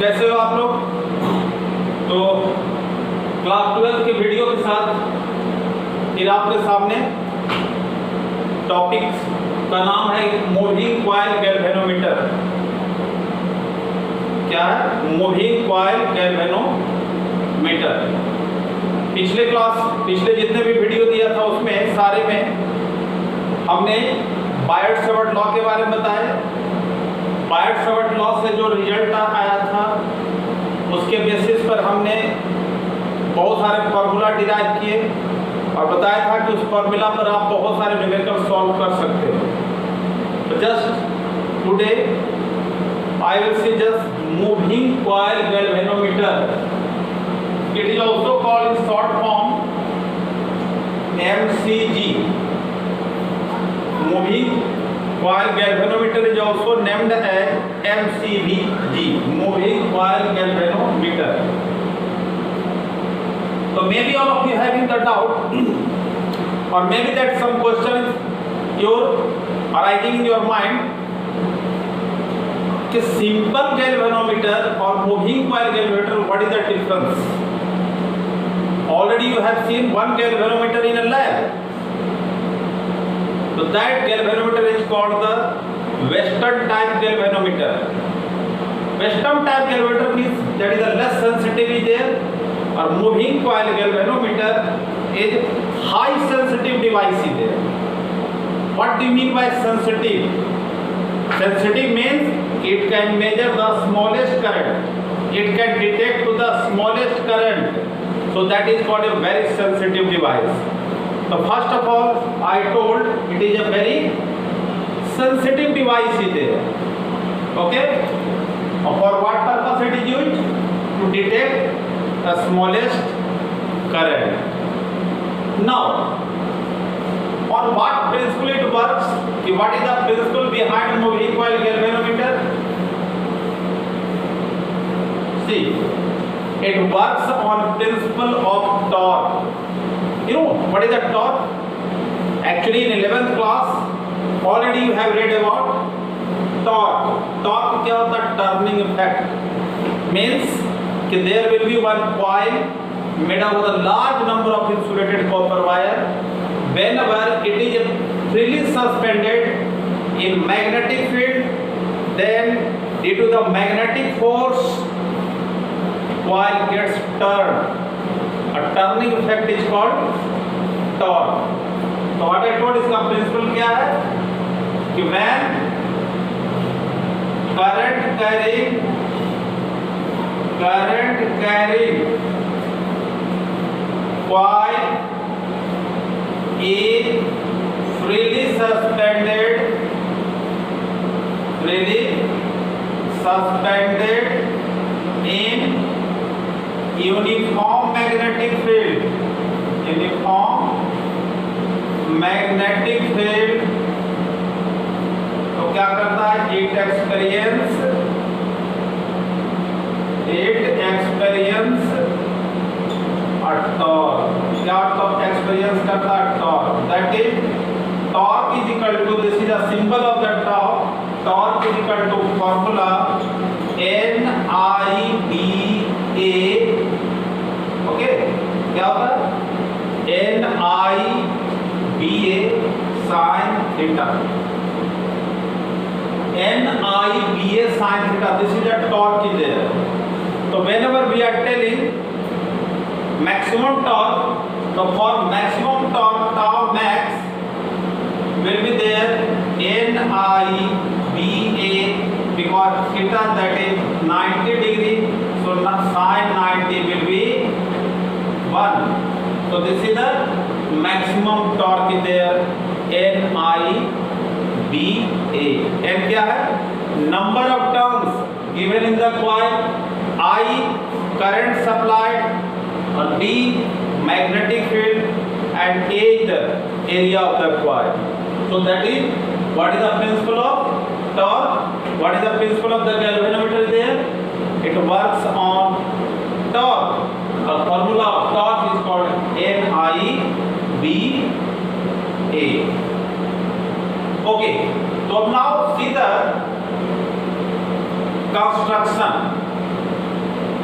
कैसे हो आप लोग? तो क्लास 12 के वीडियो के साथ फिर आपके सामने टॉपिक का नाम है मूविंग कॉइल गैल्वेनोमीटर। क्या है? Moving coil galvanometer. पिछले जितने भी वीडियो दिया था उसमें सारे में हमने बायट-सवर्ट लॉ के बारे में बताया। बायट-सवर्ट लॉ से जो रिजल्ट आया था उसके बेसिस पर हमने बहुत सारे फार्मूला डिराइव किए और बताया था कि उस फार्मूला पर आप बहुत सारे न्यूमेरिकल सॉल्व कर सकते हो। तो just today I will see just moving coil galvanometer. It is also called in short form MCG। Moving coil galvanometer is also named as MCVG, moving coil galvanometer. So maybe all of you having the doubt or maybe that some question your arising in your mind कि simple galvanometer और moving coil galvanometer, what is the difference? Already you have seen one galvanometer in a lab. So that galvanometer is called the Western type galvanometer. Western type galvanometer means that is the less sensitive is there, or moving coil galvanometer is high sensitive device is there. What do you mean by sensitive? Sensitive means it can measure the smallest current. It can detect to the smallest current. So that is called a very sensitive device. So first of all, I told it is a very sensitive device is there. Okay? For what purpose it is used? To detect the smallest current. Now, on what principle it works? What is the principle behind moving coil galvanometer? See, it works on principle of torque. You know what is the torque? Actually in 11th class already you have read about torque. Torque क्या होता है? Turning effect means कि there will be one coil made up of a large number of insulated copper wire. Whenever it is freely suspended in magnetic field, then due to the magnetic force coil gets turned. A turning effect is called torque. So what I told इसका principle क्या है कि when current carrying coil is freely suspended in uniform magnetic field, तो क्या करता है? It experience a torque. क्या experience करता है? Torque. That is torque is equal to, this is a symbol of the torque. Torque is equal to formula NIBA. Okay, क्या होता है? NIBA sin theta. NIBA sin theta. This is a torque is there. So whenever we are telling maximum torque, so for maximum torque tau max will be there NIBA, because theta that is 90 degree, so sin 90 will be 1. So this is the maximum torque is there, NIBA. N क्या है? Number of turns given in the coil, I current supplied, or D magnetic field, and A is the area of the coil. So that is what is the principle of torque. What is the principle of the galvanometer there? It works on torque. A formula of torque is called NIBA. Okay, so now see the construction.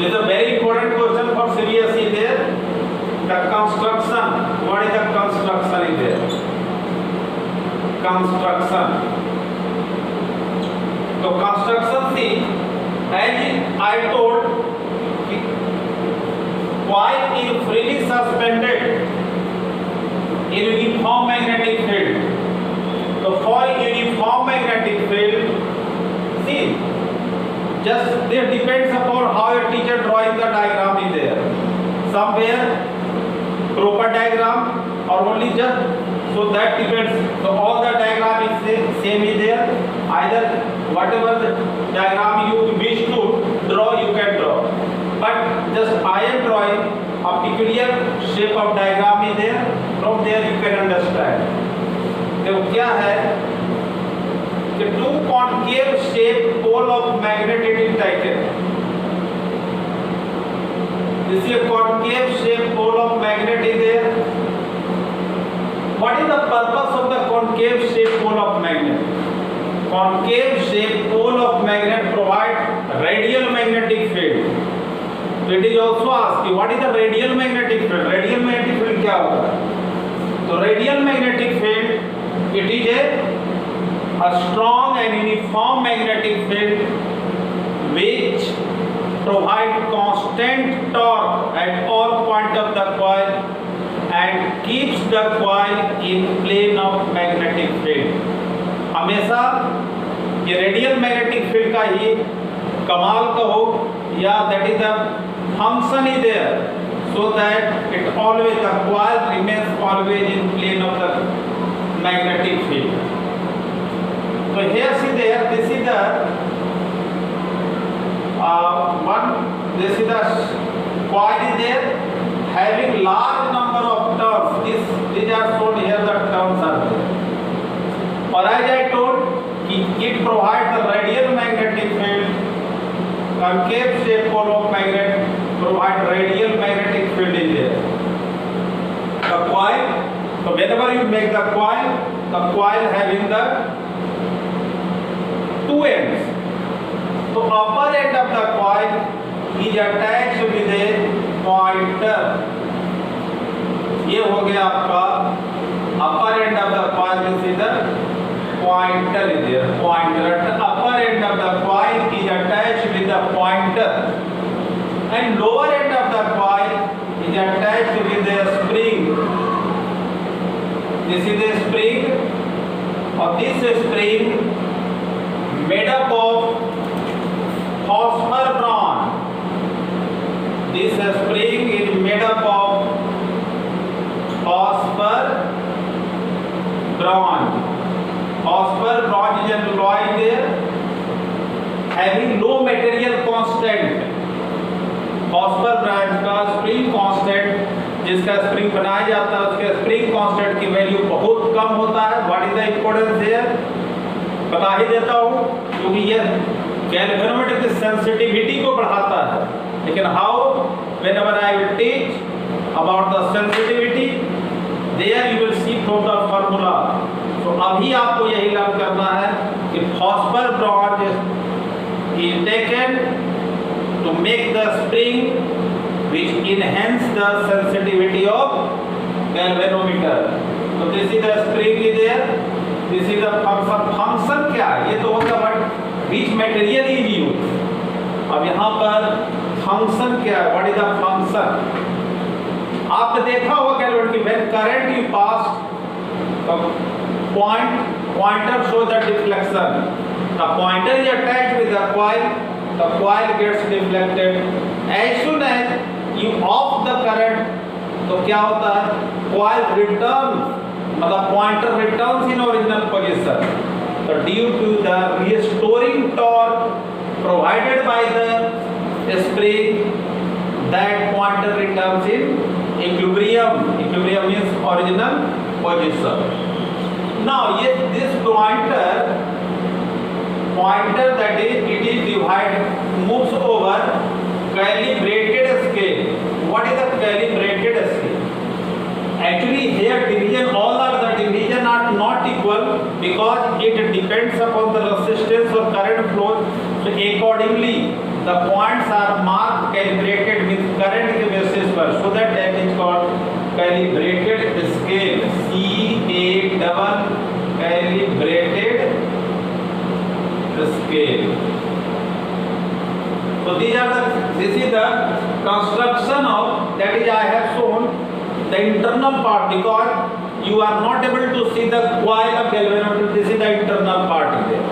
This is a very important question for CBSE there. The construction. What is the construction in there? Construction. So construction, see, as I told, coil is freely suspended in uniform magnetic field. So for uniform magnetic field, see, just this depends upon how your teacher drawing the diagram is there. Somewhere proper diagram or only just, so that depends. So all the diagram is same is there. Either whatever the diagram you wish to draw, you can draw. But just I am drawing a peculiar shape of diagram is there. From there you can understand. तो क्या है कि two concave shaped pole of magnet it is taken. This is a concave shaped pole of magnet is there. What is the purpose of the concave shaped pole of magnet? Concave shaped pole of magnet provide radial magnetic field. So it is also asked you, what is the radial magnetic field? Radial magnetic field क्या होगा? So radial magnetic field, it is a strong and uniform magnetic field which provide constant torque at all points of the coil and keeps the coil in plane of magnetic field. हमेशा ये radial magnetic field का ही कमाल कहो या that is the function is there so that it always the coil remains always in plane of the magnetic field. So here see there, this is the this is the coil is there having large number of turns. These are shown here, the turns are there. Or as I told, it provides the radial magnetic field. Concave shaped pole of magnet provide radial magnetic field in there. The coil, so whenever you make the coil having the two ends. So upper end of the coil is attached with a pointer. ये हो गया आपका upper end of the coil. This is the pointer is there. Pointer at the upper end of the coil is attached with the pointer, and lower end of the coil is attached with a spring. This is a spring, or this spring made up of phosphor bronze. This spring is made up of phosphor bronze. Phosphor bronze is an alloy there having low material constant. phosphor bronze का spring constant, जिसका spring बनाया जाता है उसके spring constant की value बहुत कम होता है. What is the importance there बता ही देता हूँ, क्योंकि ये गैल्वेनोमीटर की सेंसिटिविटी को बढ़ाता है. लेकिन how, whenever I will teach about the sensitivity there you will see from the formula. तो अभी आपको यही लर्न करना है कि phosphor bronze is taken to make the spring which enhance the sensitivity of galvanometer. So this is the spring is there. This is the function. Function क्या है? ये तो होगा but which material is used. अब यहाँ पर function क्या है? What is the function? आपने देखा होगा galvanometer की when current you pass the pointer shows the deflection. The pointer is attached with the coil. The coil gets deflected. As soon as you off the current, तो क्या होता है? Coil returns, मतलब pointer returns in original position. So due to the restoring torque provided by the spring, that pointer returns in equilibrium. Equilibrium means original position. Now yes, this pointer that is, it is divided, moves over calibrated scale. What is the calibrated scale? Actually here division, all are the division are not equal because it depends upon the resistance or current flow. So accordingly the points are marked calibrated with current के basis पर, so that that is called calibrated scale, calibrated scale. So this is the construction of, that is I have shown the internal part, because you are not able to see the coil of galvanometer. This is the internal part there.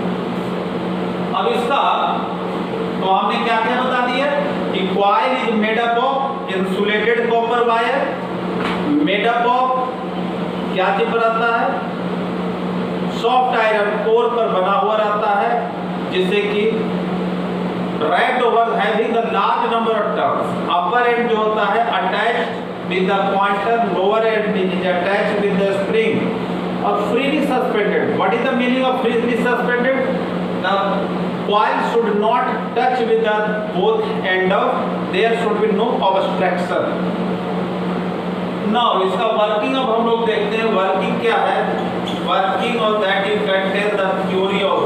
अब इसका तो हमने क्या क्या बता दिया कि coil is made up of insulated copper wire, made up of क्या चीज रहता है, सॉफ्ट आयरन कोर पर बना हुआ रहता है, जिससे कि wrapped over having a large number of turns. Upper end जो होता है attached with the pointer, lower end is attached with the spring or freely suspended. What is the meaning of freely suspended? The coil should not touch with the both end of, there should be no obstruction. Now इसका working अब हम लोग देखते हैं, working क्या है, working और that is contain the theory of.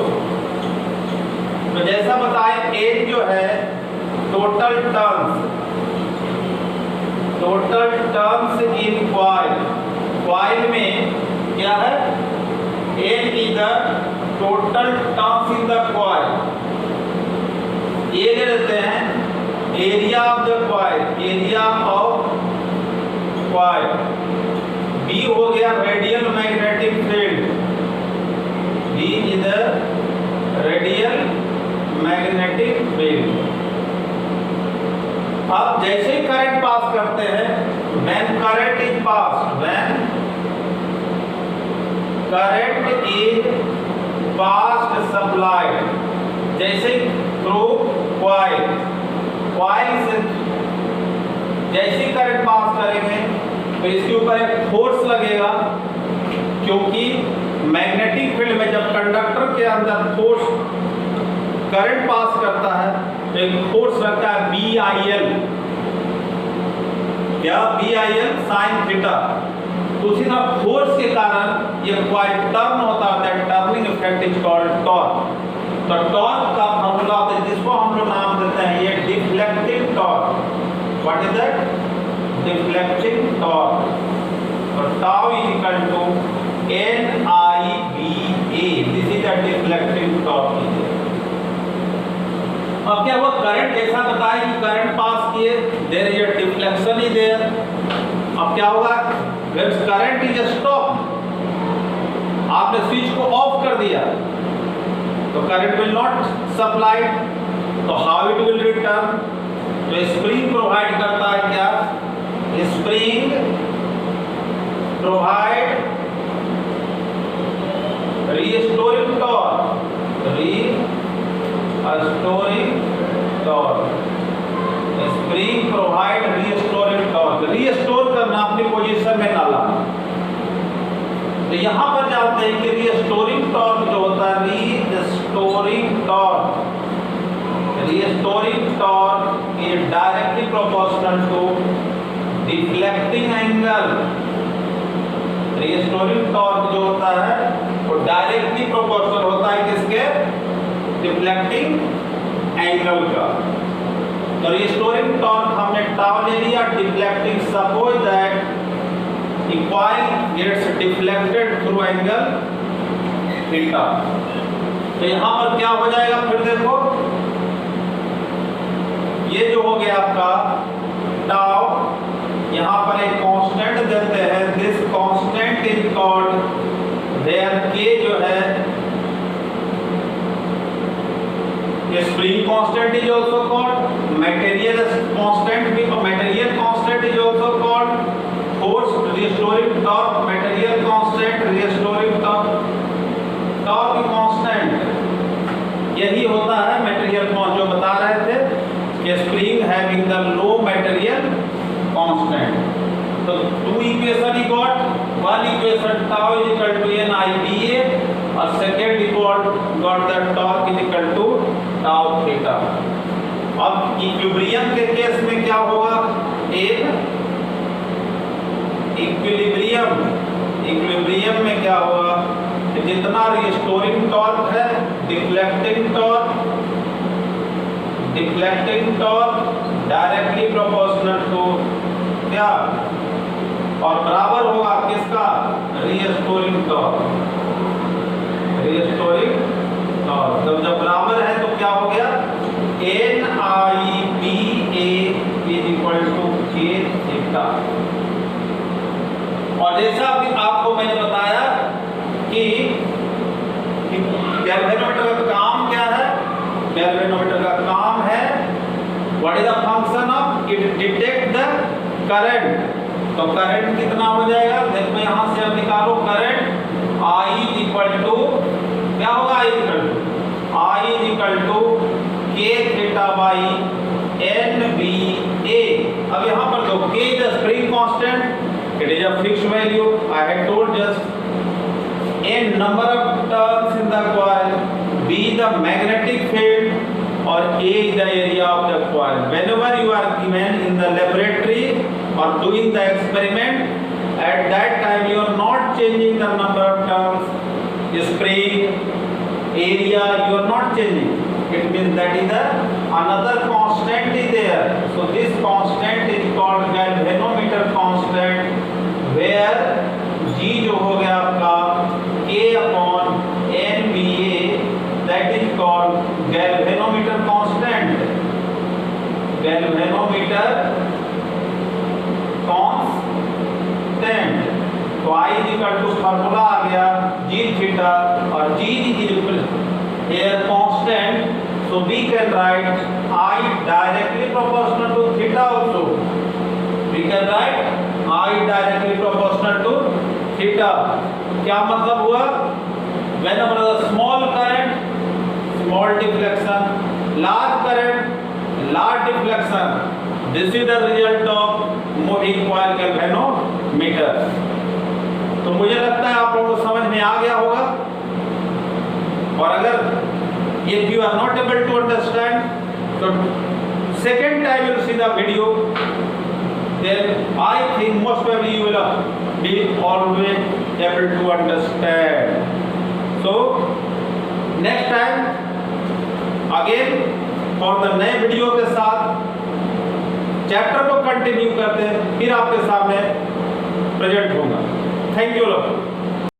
तो जैसा बताएं, एज जो है टोटल टर्न्स इन कॉइल में क्या है, as is the total turns in the coil. ये ले लेते हैं area of the coil, area of coil. B हो गया radial magnetic field, B is the radial magnetic field. अब जैसे ही करंट पास करते हैं, when current is passed, when current is passed supplied, जैसे थ्रू कॉइल से जैसे करंट पास करेंगे तो इसके ऊपर एक फोर्स लगेगा, क्योंकि मैग्नेटिक फील्ड में जब कंडक्टर के अंदर फोर्स करंट पास करता है तो एक फोर्स लगता है BIL, क्या BIL साइन थीटा। तो उसी तरह फोर्स के कारण ये कॉइल टर्न होता है, turning effect is called torque. तो टॉर्क का फॉर्मूला होता है जिसको हम लोग नाम देते हैं ये deflecting torque. What is that? Deflecting torque. और tau is equal to NIVA, this is the deflecting torque. अब क्या हुआ, करंट जैसा बताया कि करंट पास किए, there is a deflection is there. अब क्या होगा, व्हेन करंट इज स्टॉप, आपने स्विच को ऑफ कर दिया तो करंट विल नॉट सप्लाई, तो हाउ इट विल रिटर्न? तो स्प्रिंग प्रोवाइड करता है क्या, spring provide restoring torque, restoring torque, spring provide restoring torque. Restore करना, अपनी पोजीशन में ना लाना। तो यहां पर जानते हैं कि रीस्टोरिंग टॉर्क जो होता है, restoring torque is directly proportional to deflecting angle. Restoring torque जो होता है वो डायरेक्टली प्रोपोर्शनल होता है किसके, डिफ्लेक्टिंग एंगल का। तो रीस्टोरिंग टॉर्क हमने टाउ ले लिया, deflecting, suppose that the coil gets deflected through angle theta। तो यहां पर क्या हो जाएगा, फिर देखो ये जो हो गया आपका टाउ, यहां पर एक कांस्टेंट देते हैं, this constant is called, where K जो है spring constant is also called, material constant भी, material constant is also called force restoring torque, material constant, restoring torque constant. यही होता है मटेरियल कांस्टेंट, जो बता रहे थे कि spring having the low material constant. तो टू इक्वेशन ही got, one equation tau is equal to NIVA और second equal got the torque is equal to tau theta. अब इक्विलिब्रियम के केस में क्या होगा, एक इक्विलिब्रियम में क्या होगा, जितना रीस्टोरिंग टॉर्क है, deflecting torque deflecting torque directly proportional to क्या, और बराबर होगा किसका, रीस्टोरिंग टॉर्क। रीस्टोरिंग टॉर्क जब बराबर है तो क्या हो गया, NIBA is equal to K theta. और जैसा कि आपको मैंने बताया कि गैल्वेनोमीटर का काम क्या है, गैल्वेनोमीटर का काम है what is the function of, it detect the current. तो करंट कितना हो जाएगा, देखो यहां से अब निकालो करंट I इक्वल टू क्या होगा, I equal to K theta by NBA। अब यहां पर जो K is a spring constant, it is a fixed value. I had told just a number of turns in the coil, B the magnetic field, or A is the area of the coil. Whenever you are given in the laboratory or doing the experiment, at that time you are not changing the number of turns, spring, area, you are not changing. It means that is another constant is there. So this constant is called galvanometer constant, where G जो हो गया आपका K upon NBA, that is called galvanometer constant. Galvanometer constant. तो I is equal to formula आ गया G थीटा, और G is equal here constant, so we can write I directly proportional to theta also. We can write I directly proportional to theta. क्या मतलब हुआ, whenever the small current, small deflection, large current, large deflection, this is the result of moving coil galvanometer. तो मुझे लगता है आप लोगों को समझ में आ गया होगा। और अगर if you are not able to understand, so second time you will see the video, then I think most probably you will be always able to understand. So next time again for the नए video के साथ chapter को continue करते हैं, फिर आपके सामने present होगा। थैंक यू लोग।